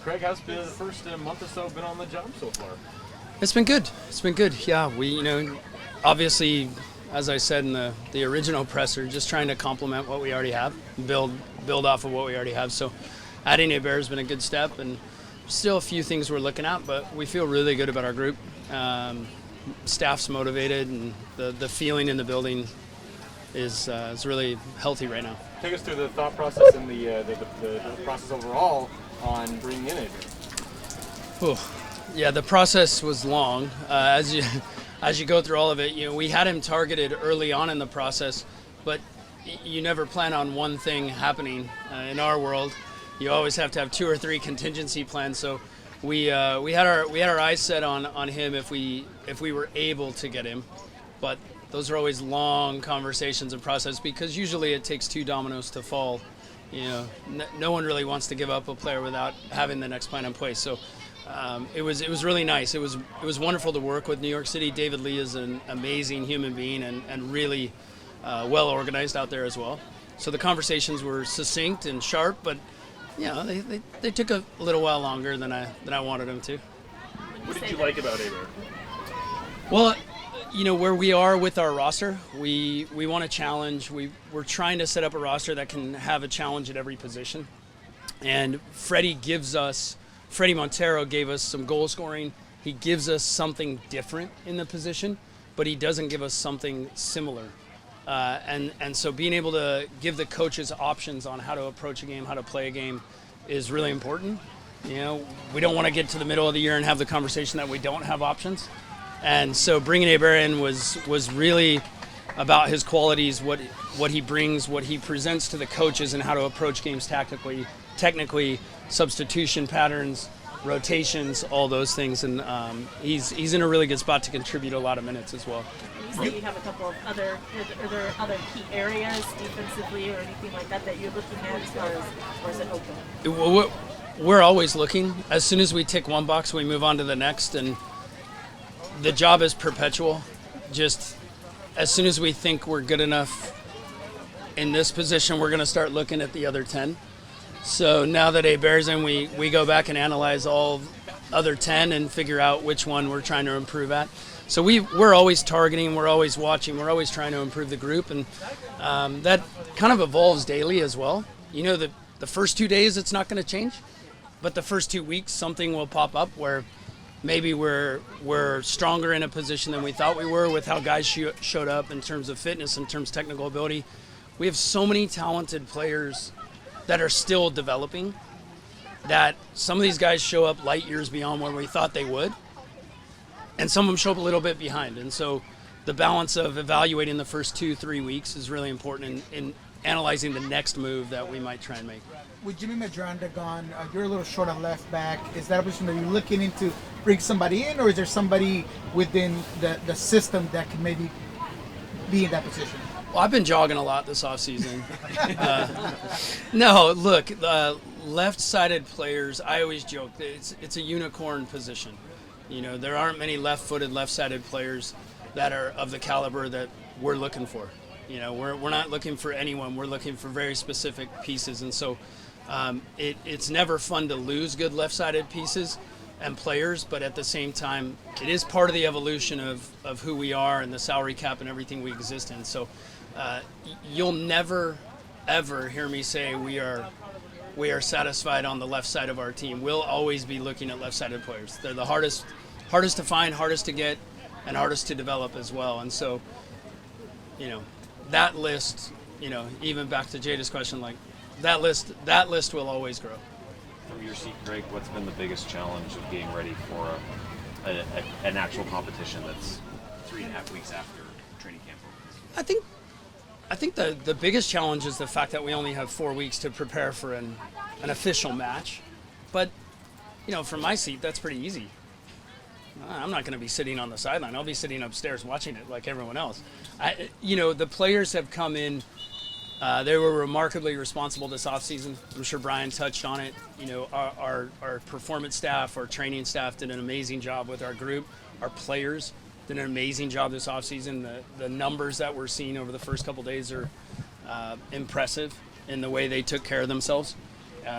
Craig, how's the first month or so been on the job so far? It's been good. It's been good. Yeah, we, obviously, as I said in the original presser, just trying to complement what we already have, build off of what we already have. So adding Héber has been a good step, and still a few things we're looking at, but we feel really good about our group. Staff's motivated, and the feeling in the building is really healthy right now. Take us through the thought process and the process overall on bringing in Héber. Yeah, the process was long. As you go through all of it, we had him targeted early on in the process, but you never plan on one thing happening. In our world, you always have to have 2 or 3 contingency plans. So we had our eyes set on him if we were able to get him, but those are always long conversations and process, because usually it takes 2 dominoes to fall. No one really wants to give up a player without having the next plan in place. So it was really nice. It was wonderful to work with New York City. David Lee is an amazing human being and really well organized out there as well. So the conversations were succinct and sharp, but they took a little while longer than I wanted them to. What did you like about Héber? Well, where we are with our roster, we want to challenge. We're trying to set up a roster that can have a challenge at every position. And Freddie Montero gave us some goal scoring. He gives us something different in the position, but he doesn't give us something similar. And so being able to give the coaches options on how to approach a game, how to play a game, is really important. We don't want to get to the middle of the year and have the conversation that we don't have options. And so bringing Héber in was really about his qualities, what he brings, what he presents to the coaches, and how to approach games tactically, technically, substitution patterns, rotations, all those things. And he's in a really good spot to contribute a lot of minutes as well. You say you have a couple of are there other key areas defensively or anything like that you're looking at as far as, or is it open? We're always looking. As soon as we tick one box, we move on to the next, and the job is perpetual. Just as soon as we think we're good enough in this position, we're going to start looking at the other 10. So now that Héber's in, we go back and analyze all other 10 and figure out which one we're trying to improve at. So we're always targeting, we're always watching, we're always trying to improve the group, and that kind of evolves daily as well. The first 2 days it's not going to change, but the first 2 weeks something will pop up where maybe we're stronger in a position than we thought we were with how guys showed up in terms of fitness, in terms of technical ability. We have so many talented players that are still developing, that some of these guys show up light years beyond where we thought they would, and some of them show up a little bit behind. And so the balance of evaluating the first 2-3 weeks is really important in analyzing the next move that we might try and make. With Jimmy Medranda gone, you're a little short on left back. Is that a position that you're looking into bring somebody in, or is there somebody within the system that can maybe be in that position? Well, I've been jogging a lot this offseason. No, look, left-sided players, I always joke, it's a unicorn position. There aren't many left-footed, left-sided players that are of the caliber that we're looking for. We're not looking for anyone. We're looking for very specific pieces. And so it's never fun to lose good left-sided pieces and players, but at the same time, it is part of the evolution of who we are and the salary cap and everything we exist in. So you'll never, ever hear me say we are satisfied on the left side of our team. We'll always be looking at left-sided players. They're the hardest to find, hardest to get, and hardest to develop as well. And so, that list, even back to Jada's question, like that list will always grow. From your seat, Greg, what's been the biggest challenge of getting ready for an actual competition that's 3.5 weeks after training camp opens? I think the biggest challenge is the fact that we only have 4 weeks to prepare for an official match. But, from my seat, that's pretty easy. I'm not going to be sitting on the sideline. I'll be sitting upstairs watching it like everyone else. The players have come in. They were remarkably responsible this offseason. I'm sure Brian touched on it. Our performance staff, our training staff did an amazing job with our group. Our players did an amazing job this offseason. The numbers that we're seeing over the first couple days are impressive in the way they took care of themselves.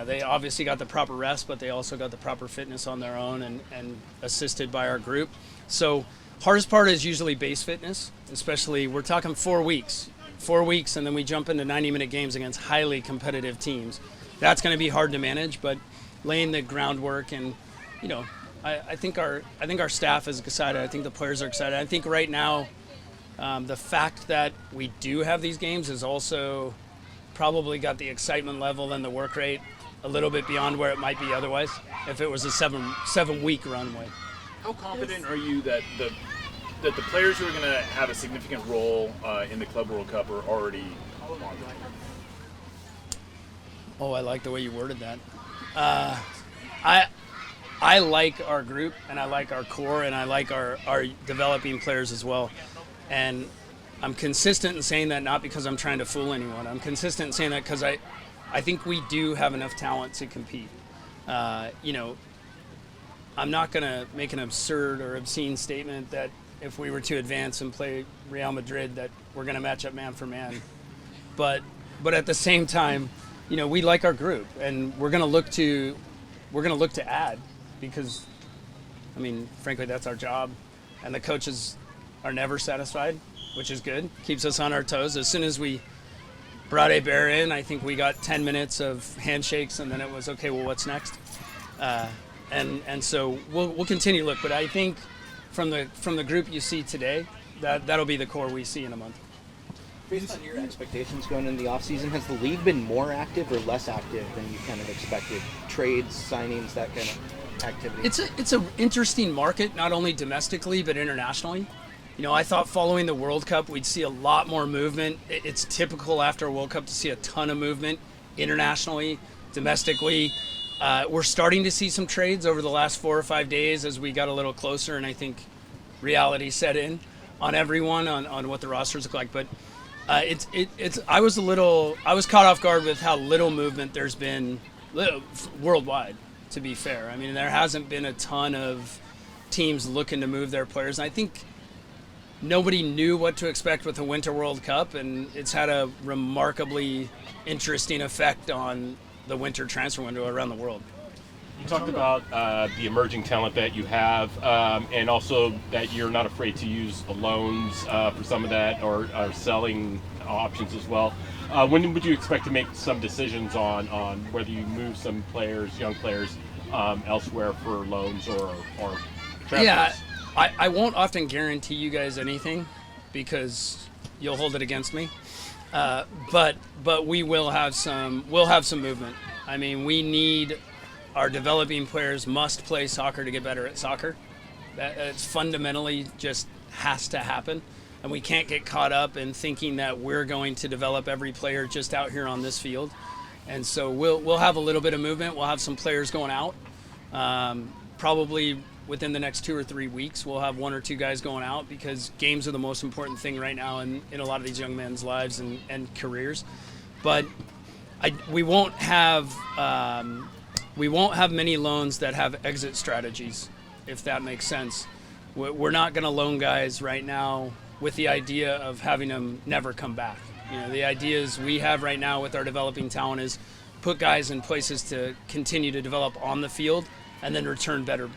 They obviously got the proper rest, but they also got the proper fitness on their own and assisted by our group. So hardest part is usually base fitness, especially we're talking 4 weeks. 4 weeks, and then we jump into 90-minute games against highly competitive teams. That's going to be hard to manage, but laying the groundwork and, you know, I think our staff is excited. I think the players are excited. I think right now the fact that we do have these games has also probably got the excitement level and the work rate a little bit beyond where it might be otherwise if it was a seven-week runway. How confident are you that the players who are going to have a significant role in the Club World Cup are already on the team? Oh, I like the way you worded that. I like our group, and I like our core, and I like our developing players as well. And I'm consistent in saying that not because I'm trying to fool anyone. I'm consistent in saying that because I think we do have enough talent to compete. You know, I'm not going to make an absurd or obscene statement that if we were to advance and play Real Madrid that we're going to match up man for man. But at the same time, you know, we like our group, and we're going to look to add because, I mean, frankly, that's our job. And the coaches are never satisfied, which is good. Keeps us on our toes. As soon as we brought Héber in, I think we got 10 minutes of handshakes, and then it was, okay, well, what's next? And so we'll continue to look. But I think from the group you see today, that'll be the core we see in a month. Based on your expectations going into the offseason, has the league been more active or less active than you kind of expected? Trades, signings, that kind of activity? It's an interesting market, not only domestically but internationally. You know, I thought following the World Cup we'd see a lot more movement. It's typical after a World Cup to see a ton of movement internationally, domestically. We're starting to see some trades over the last 4 or 5 days as we got a little closer, and I think reality set in on everyone on what the rosters look like. But I was caught off guard with how little movement there's been worldwide, to be fair. I mean, there hasn't been a ton of teams looking to move their players. And I think nobody knew what to expect with the Winter World Cup, and it's had a remarkably interesting effect on the winter transfer window around the world. You talked about the emerging talent that you have, and also that you're not afraid to use loans for some of that, or selling options as well. When would you expect to make some decisions on whether you move some players, young players, elsewhere for loans or transfers? Yeah, I won't often guarantee you guys anything because you'll hold it against me. But we will have some movement. I mean, we need. Our developing players must play soccer to get better at soccer. It's fundamentally just has to happen. And we can't get caught up in thinking that we're going to develop every player just out here on this field. And so we'll have a little bit of movement. We'll have some players going out. Probably within the next 2 or 3 weeks, we'll have 1 or 2 guys going out because games are the most important thing right now in a lot of these young men's lives and careers. But we won't have many loans that have exit strategies, if that makes sense. We're not going to loan guys right now with the idea of having them never come back. You know, the ideas we have right now with our developing talent is put guys in places to continue to develop on the field and then return better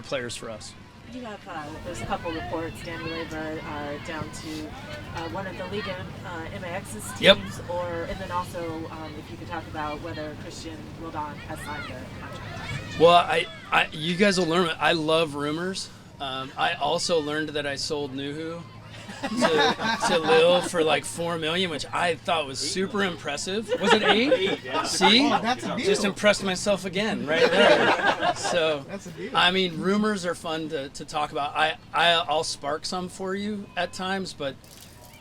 players for us. You have, there's a couple reports, Danny Waibel down to one of the Liga MAX's teams, Yep. and then also if you could talk about whether Christian Roldan has signed a contract. Well, you guys will learn. I love rumors. I also learned that I sold Nuhu to Lille for like $4 million, which I thought was super impressive. Was it 8? See, that's a deal. just impressed myself again right there. So, That's a deal. I mean, rumors are fun to talk about. I'll spark some for you at times, but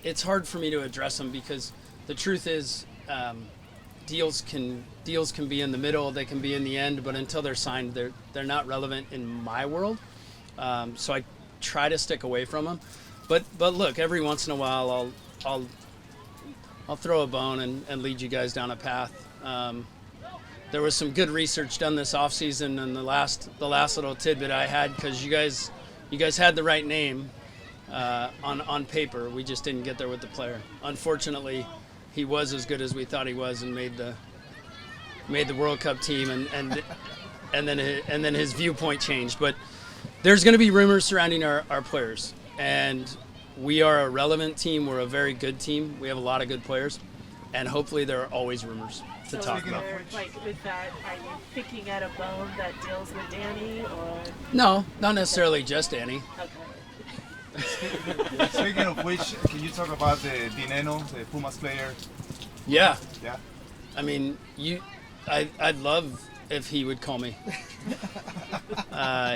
it's hard for me to address them because the truth is, deals can be in the middle, they can be in the end, but until they're signed, they're not relevant in my world. So I try to stick away from them. But look, every once in a while I'll throw a bone and lead you guys down a path. There was some good research done this offseason, and the last little tidbit I had, because you guys had the right name on paper. We just didn't get there with the player. Unfortunately, he was as good as we thought he was and made the made the World Cup team, and then his viewpoint changed. But there's going to be rumors surrounding our players, and we are a relevant team. We're a very good team. We have a lot of good players, and hopefully there are always rumors to talk about. Like with that, are you picking at a bone that deals with Danny, or? No, not necessarily just Danny. Okay. Speaking of which, can you talk about the Dineno, the Pumas player? Yeah. Yeah. I mean, I'd love if he would call me.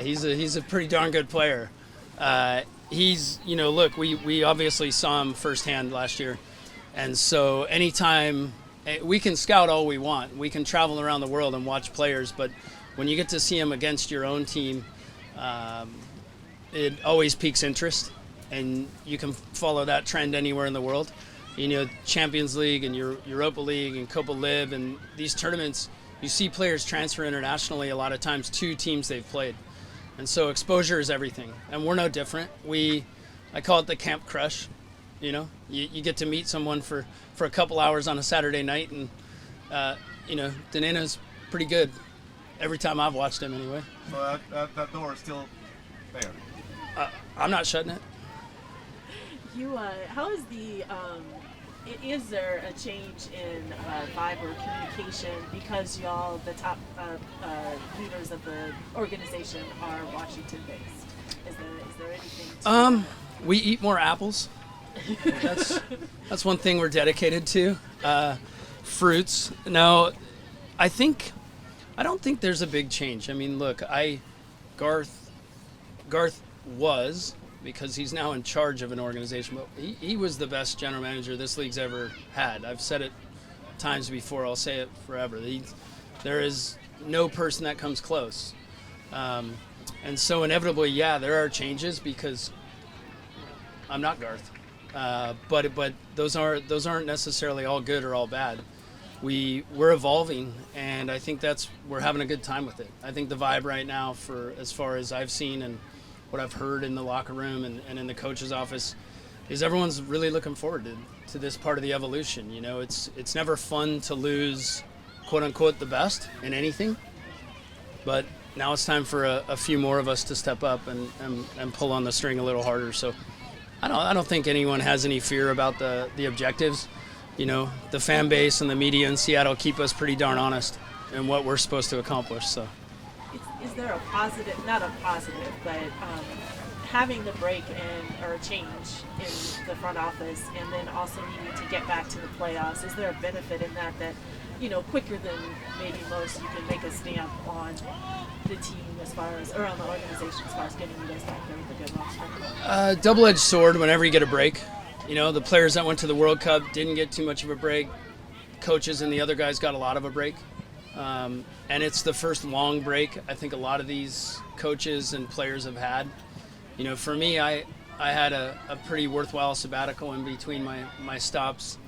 He's a pretty darn good player. He's, look, we obviously saw him firsthand last year. And so anytime we can scout all we want, we can travel around the world and watch players, but when you get to see him against your own team, it always piques interest, and you can follow that trend anywhere in the world. Champions League and Europa League and Copa Lib and these tournaments, you see players transfer internationally a lot of times to teams they've played. And so exposure is everything, and we're no different. I call it the camp crush. You get to meet someone for a couple hours on a Saturday night, and Dineno's pretty good every time I've watched him anyway. So that door is still there. I'm not shutting it. How is is there a change in vibe or communication because y'all, the top leaders of the organization, are Washington based? Is there anything? We eat more apples. That's one thing we're dedicated to. Fruits. No, I don't think there's a big change. I mean, look, Garth was, because he's now in charge of an organization, but he was the best general manager this league's ever had. I've said it times before, I'll say it forever. There is no person that comes close. And so inevitably, yeah, there are changes because I'm not Garth. But those aren't necessarily all good or all bad. We're evolving, and I think we're having a good time with it. I think the vibe right now, for as far as I've seen and what I've heard in the locker room and in the coach's office, is everyone's really looking forward to this part of the evolution. It's never fun to lose, quote unquote, the best in anything, but now it's time for a few more of us to step up and pull on the string a little harder. So I don't think anyone has any fear about the objectives. The fan base and the media in Seattle keep us pretty darn honest in what we're supposed to accomplish. So, is there a positive, not a positive, but having the break or a change in the front office, and then also needing to get back to the playoffs? Is there a benefit in that quicker than maybe most, you can make a stamp on the team or on the organization as far as getting you guys back there with a good roster? Double-edged sword whenever you get a break. The players that went to the World Cup didn't get too much of a break. Coaches and the other guys got a lot of a break. And it's the first long break I think a lot of these coaches and players have had. For me, I had a pretty worthwhile sabbatical in between my stops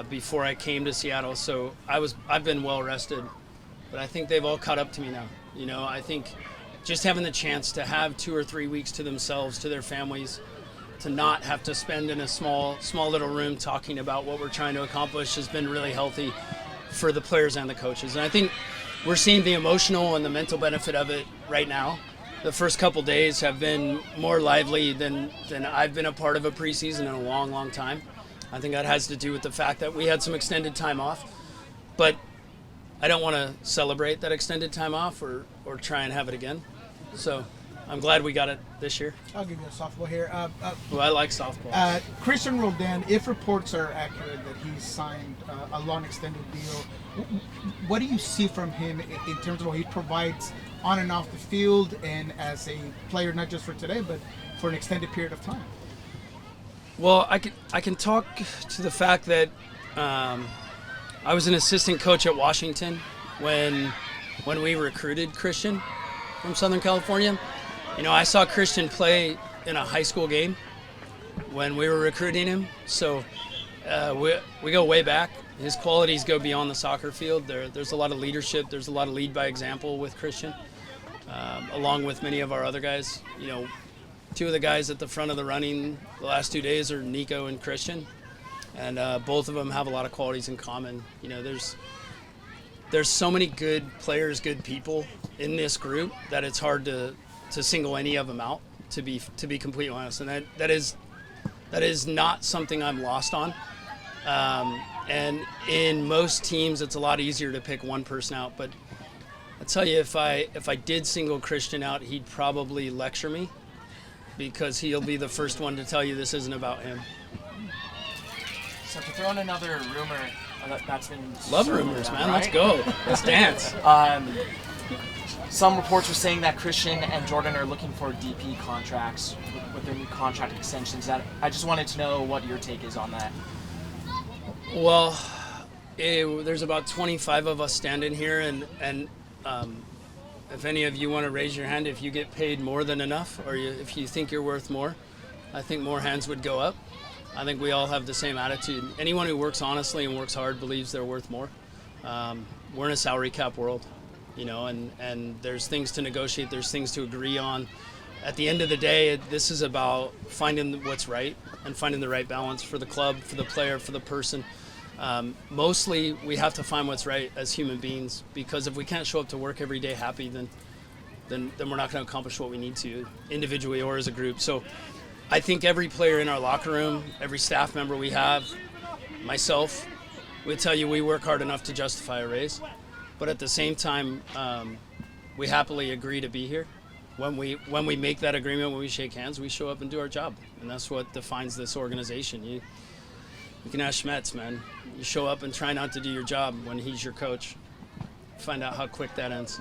before I came to Seattle. So I've been well rested, but I think they've all caught up to me now. I think just having the chance to have 2 or 3 weeks to themselves, to their families, to not have to spend in a small little room talking about what we're trying to accomplish has been really healthy for the players and the coaches. And I think we're seeing the emotional and the mental benefit of it right now. The first couple days have been more lively than I've been a part of a preseason in a long, long time. I think that has to do with the fact that we had some extended time off. But I don't want to celebrate that extended time off or try and have it again. So I'm glad we got it this year. I'll give you a softball here. Well, I like softball. Christian Roldan, if reports are accurate that he's signed a long extended deal, what do you see from him in terms of what he provides on and off the field and as a player, not just for today, but for an extended period of time? Well, I can talk to the fact that I was an assistant coach at Washington when we recruited Christian from Southern California. I saw Christian play in a high school game when we were recruiting him. So we go way back. His qualities go beyond the soccer field. There's a lot of leadership. There's a lot of lead by example with Christian, along with many of our other guys. Two of the guys at the front of the running the last 2 days are Nico and Christian. And both of them have a lot of qualities in common. there's so many good players, good people in this group that it's hard to single any of them out, to be completely honest. And that is not something I'm lost on. And in most teams, it's a lot easier to pick one person out. But I tell you, if I did single Christian out, he'd probably lecture me, because he'll be the first one to tell you this isn't about him. So to throw in another rumor that's been Love circling rumors, around, man. right? Let's go. Let's dance. Some reports were saying that Christian and Jordan are looking for DP contracts with their new contract extensions. I just wanted to know what your take is on that. Well, there's about 25 of us standing here, and if any of you want to raise your hand, if you get paid more than enough, or if you think you're worth more, I think more hands would go up. I think we all have the same attitude. Anyone who works honestly and works hard believes they're worth more. We're in a salary cap world, and there's things to negotiate, there's things to agree on. At the end of the day, this is about finding what's right and finding the right balance for the club, for the player, for the person. Mostly, we have to find what's right as human beings, because if we can't show up to work every day happy, then we're not going to accomplish what we need to, individually or as a group. So I think every player in our locker room, every staff member we have, myself, would tell you we work hard enough to justify a raise. But at the same time, we happily agree to be here. When we make that agreement, when we shake hands, we show up and do our job. And that's what defines this organization. You can ask Schmetz, man. You show up and try not to do your job when he's your coach. Find out how quick that ends.